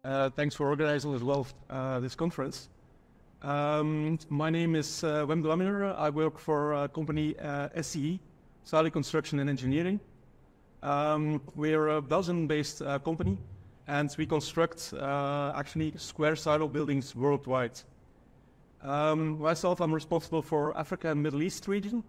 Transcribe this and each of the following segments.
Thanks for organizing as well this conference. My name is Wim Delameilleure. I work for a company SCE, Silo Construction and Engineering. We're a Belgian-based company, and we construct actually square silo buildings worldwide. Myself, I'm responsible for Africa and Middle East region,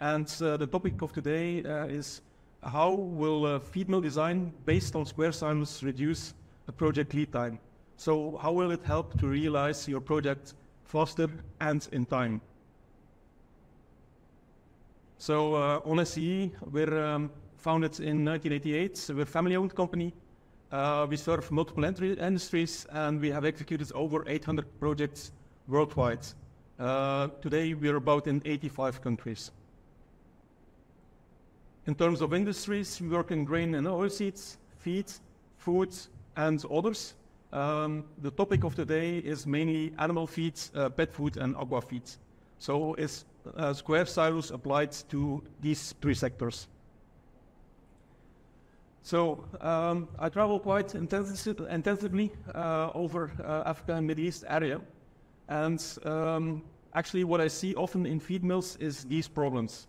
and the topic of today is how will Feedmill design based on square silos reduce the project lead time? So how will it help to realize your project faster and in time? So on SCE, we're founded in 1988. We're a family-owned company. We serve multiple industries, and we have executed over 800 projects worldwide. Today, we're about in 85 countries. In terms of industries, we work in grain and oilseeds, feed, food, and others. The topic of today is mainly animal feeds, pet food, and aqua feed. So it's square silos applied to these three sectors. So I travel quite intensively over Africa and Middle East area. And actually what I see often in feed mills is these problems.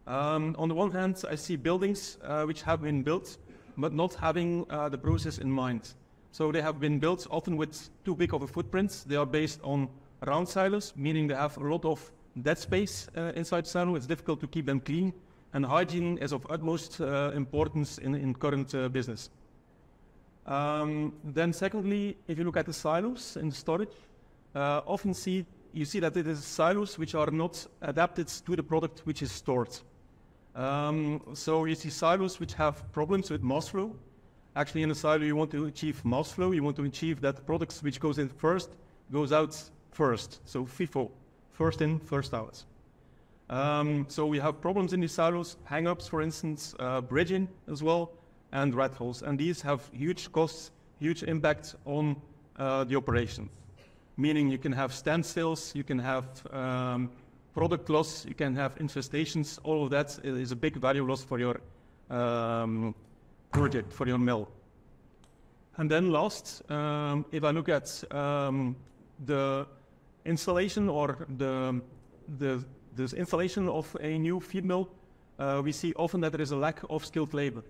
On the one hand, I see buildings which have been built, but not having the process in mind. So they have been built often with too big of a footprint. They are based on round silos, meaning they have a lot of dead space inside the silo. It's difficult to keep them clean, and hygiene is of utmost importance in current business. Then secondly, if you look at the silos in storage, often you see that it is silos which are not adapted to the product which is stored. So you see silos which have problems with mass flow. Actually, in a silo, you want to achieve mass flow. You want to achieve that products which goes in first, goes out first. So FIFO, first in, first out. So we have problems in these silos, hang-ups, for instance, bridging as well, and rat holes. And these have huge costs, huge impact on the operation. Meaning you can have standstills, you can have product loss, you can have infestations. All of that is a big value loss for your project, for your mill. And then last, if I look at the installation or the installation of a new feed mill, we see often that there is a lack of skilled labor.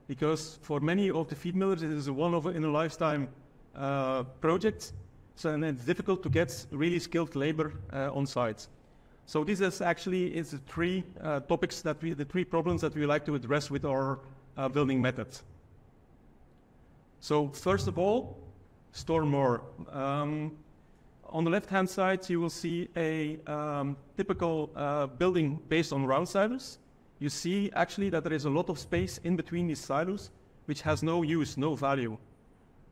Because for many of the feed millers, it is a one-in-a-lifetime project. So and it's difficult to get really skilled labor on site. So this is actually the three topics the three problems that we like to address with our building method. So first of all, store more. On the left-hand side, you will see a typical building based on round silos. You see actually that there is a lot of space in between these silos, which has no use, no value.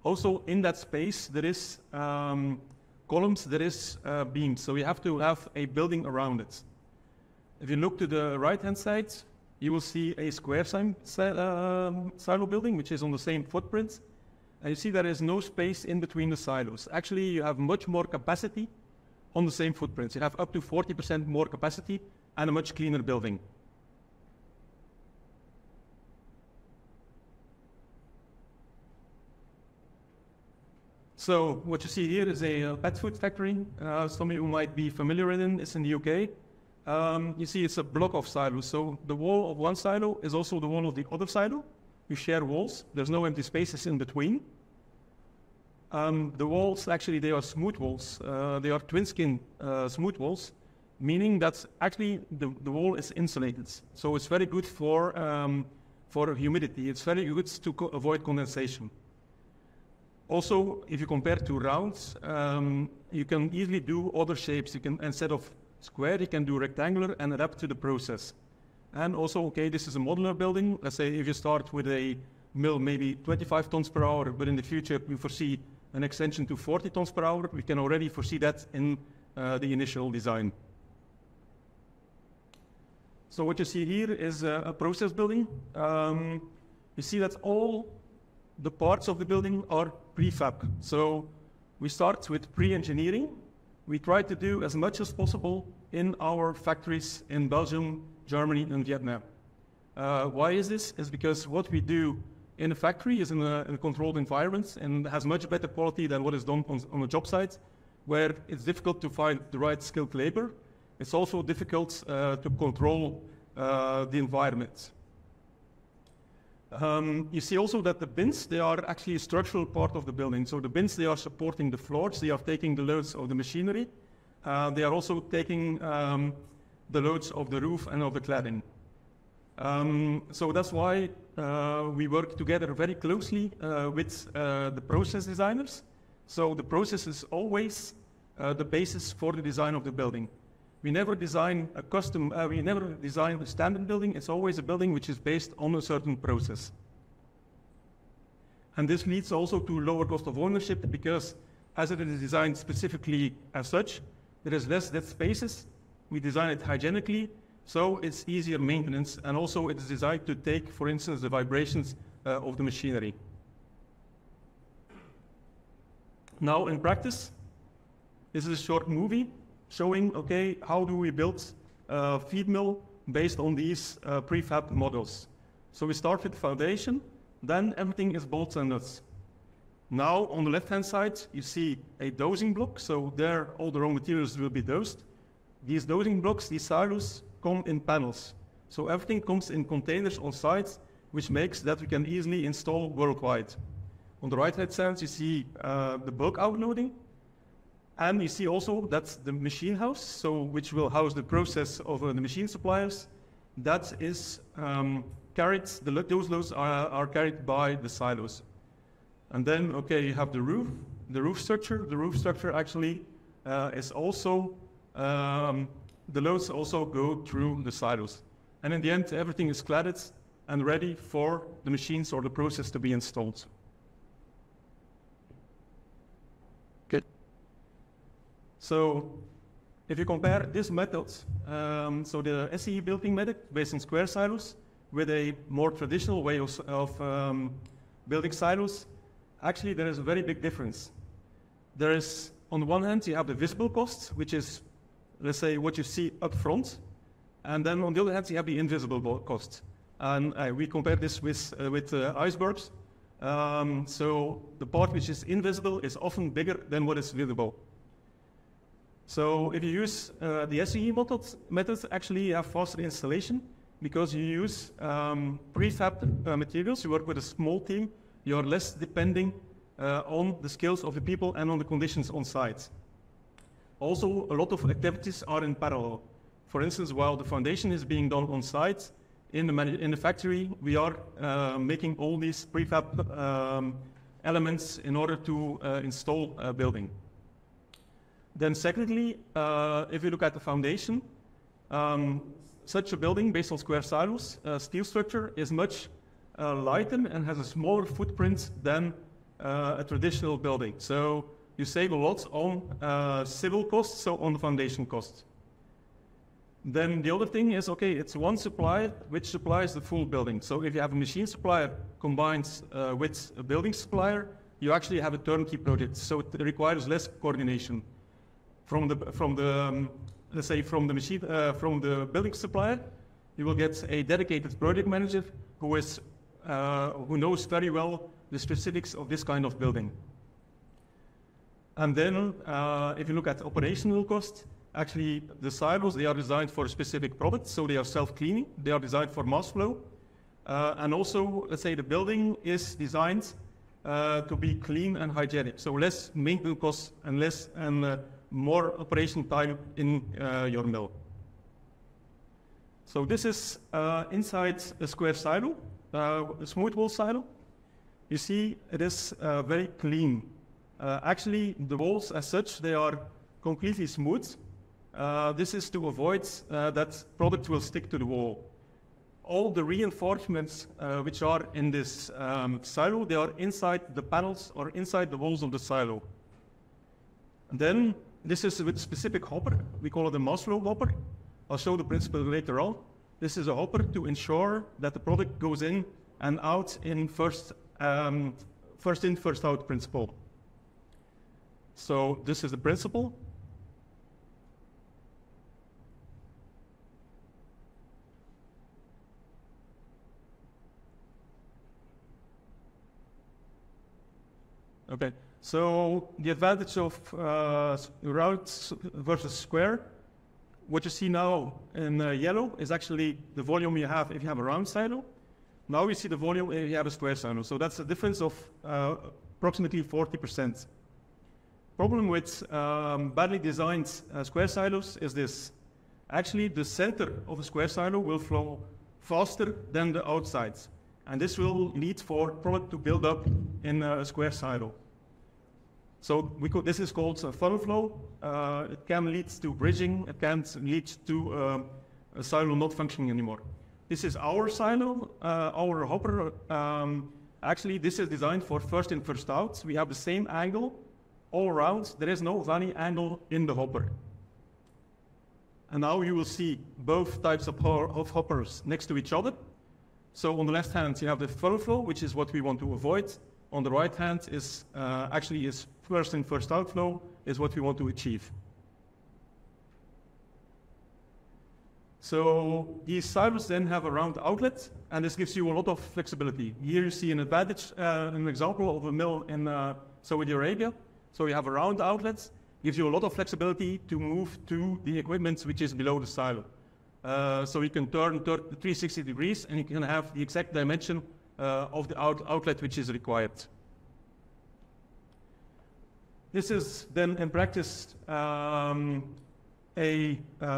Also, in that space, there is columns, there is beams, so you have to have a building around it. If you look to the right-hand side, you will see a square silo building, which is on the same footprint. And you see there is no space in between the silos. Actually, you have much more capacity on the same footprint. You have up to 40% more capacity and a much cleaner building. So what you see here is a pet food factory. Some of you might be familiar with it. It's in the UK. You see it's a block of silos. So the wall of one silo is also the wall of the other silo. You share walls. There's no empty spaces in between. The walls, actually, they are smooth walls. They are twin skin smooth walls, meaning that actually the wall is insulated. So it's very good for humidity. It's very good to avoid condensation. Also, if you compare to rounds, you can easily do other shapes. You can, instead of square, you can do rectangular and adapt to the process. And also, okay, this is a modular building. Let's say if you start with a mill, maybe 25 tons per hour, but in the future we foresee an extension to 40 tons per hour. We can already foresee that in the initial design. So what you see here is a process building. You see that all the parts of the building are prefab. So we start with pre-engineering. We try to do as much as possible in our factories in Belgium, Germany, and Vietnam. Why is this? It's because what we do in a factory is in a controlled environment and has much better quality than what is done on a job site, where it's difficult to find the right skilled labor. It's also difficult to control the environment. You see also that the bins, they are actually a structural part of the building. So the bins, they are supporting the floors, they are taking the loads of the machinery. They are also taking the loads of the roof and of the cladding. So that's why we work together very closely with the process designers. So the process is always the basis for the design of the building. We never design a custom, we never design a standard building. It's always a building which is based on a certain process. And this leads also to lower cost of ownership because as it is designed specifically as such, there is less dead spaces. We design it hygienically, so it's easier maintenance, and also it is designed to take, for instance, the vibrations of the machinery. Now in practice, this is a short movie showing, okay, how do we build a feed mill based on these prefab models. So we start with the foundation, then everything is bolts and nuts. Now on the left-hand side, you see a dosing block, so there all the raw materials will be dosed. These dosing blocks, these silos, come in panels. So everything comes in containers on site, which makes that we can easily install worldwide. On the right-hand side, you see the bulk outloading. And you see also that's the machine house, so which will house the process of the machine suppliers. That is carried, those loads are carried by the silos. And then, okay, you have the roof structure. The roof structure actually is also, the loads also go through the silos. And in the end, everything is cladded and ready for the machines or the process to be installed. Good. So if you compare this method, so the SCE building method based on square silos with a more traditional way of building silos, actually there is a very big difference. There is, on the one hand, you have the visible cost, which is, let's say, what you see up front. And then on the other hand, you have the invisible cost. And we compare this with icebergs. So the part which is invisible is often bigger than what is visible. So if you use the SCE method, actually you have faster installation because you use prefab materials. You work with a small team. You're less depending on the skills of the people and on the conditions on site. Also, a lot of activities are in parallel. For instance, while the foundation is being done on site, in the factory, we are making all these prefab elements in order to install a building. Then secondly, if you look at the foundation, such a building based on square silos, steel structure is much lighter and has a smaller footprint than a traditional building. So you save a lot on civil costs, so on the foundation costs. Then the other thing is, okay, it's one supplier which supplies the full building. So if you have a machine supplier combined with a building supplier, you actually have a turnkey project. So it requires less coordination from the building supplier. You will get a dedicated project manager who knows very well the specifics of this kind of building. And then if you look at operational cost, actually the silos, they are designed for a specific product, so they are self-cleaning, they are designed for mass flow. And also, let's say the building is designed to be clean and hygienic, so less maintenance costs and more operation time in your mill. So this is inside a square silo, a smooth wall silo. You see it is very clean. Actually, the walls as such, they are completely smooth. This is to avoid that product will stick to the wall. All the reinforcements which are in this silo, they are inside the panels or inside the walls of the silo. And then this is with a specific hopper. We call it a mass flow hopper. I'll show the principle later on. This is a hopper to ensure that the product goes in and out in first in, first out principle. So this is the principle. Okay, so the advantage of round versus square, what you see now in yellow is actually the volume you have if you have a round silo. Now you see the volume if you have a square silo. So that's a difference of approximately 40%. Problem with badly designed square silos is this. Actually, the center of the square silo will flow faster than the outsides. And this will lead for product to build up in a square silo. So this is called funnel flow. It can lead to bridging. It can lead to a silo not functioning anymore. This is our silo, our hopper. Actually, this is designed for first in, first out. We have the same angle all around. There is no valley angle in the hopper. And now you will see both types of hoppers next to each other. So on the left hand, you have the funnel flow, which is what we want to avoid. On the right hand is actually is first in, first out flow, is what we want to achieve. So these silos then have a round outlet, and this gives you a lot of flexibility. Here you see an advantage, an example of a mill in Saudi Arabia. So you have a round outlet, gives you a lot of flexibility to move to the equipment which is below the silo. So you can turn 360 degrees, and you can have the exact dimension of the outlet which is required. This is then in practice a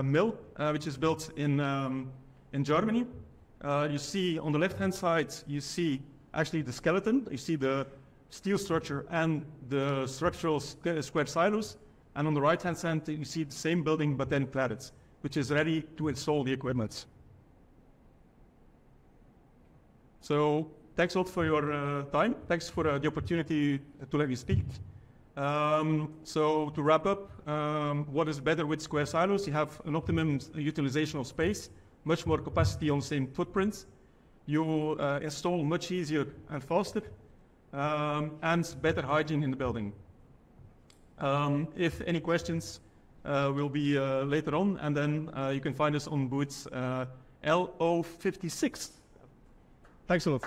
mill which is built in Germany. You see on the left-hand side, you see actually the skeleton. You see the steel structure and the structural square silos. And on the right-hand side, you see the same building but then cladded, which is ready to install the equipment. So thanks a lot for your time. Thanks for the opportunity to let me speak. So to wrap up, what is better with square silos? You have an optimum utilization of space, much more capacity on the same footprint. You install much easier and faster, and better hygiene in the building. If any questions will be later on, and then you can find us on booth LO56. Thanks a lot.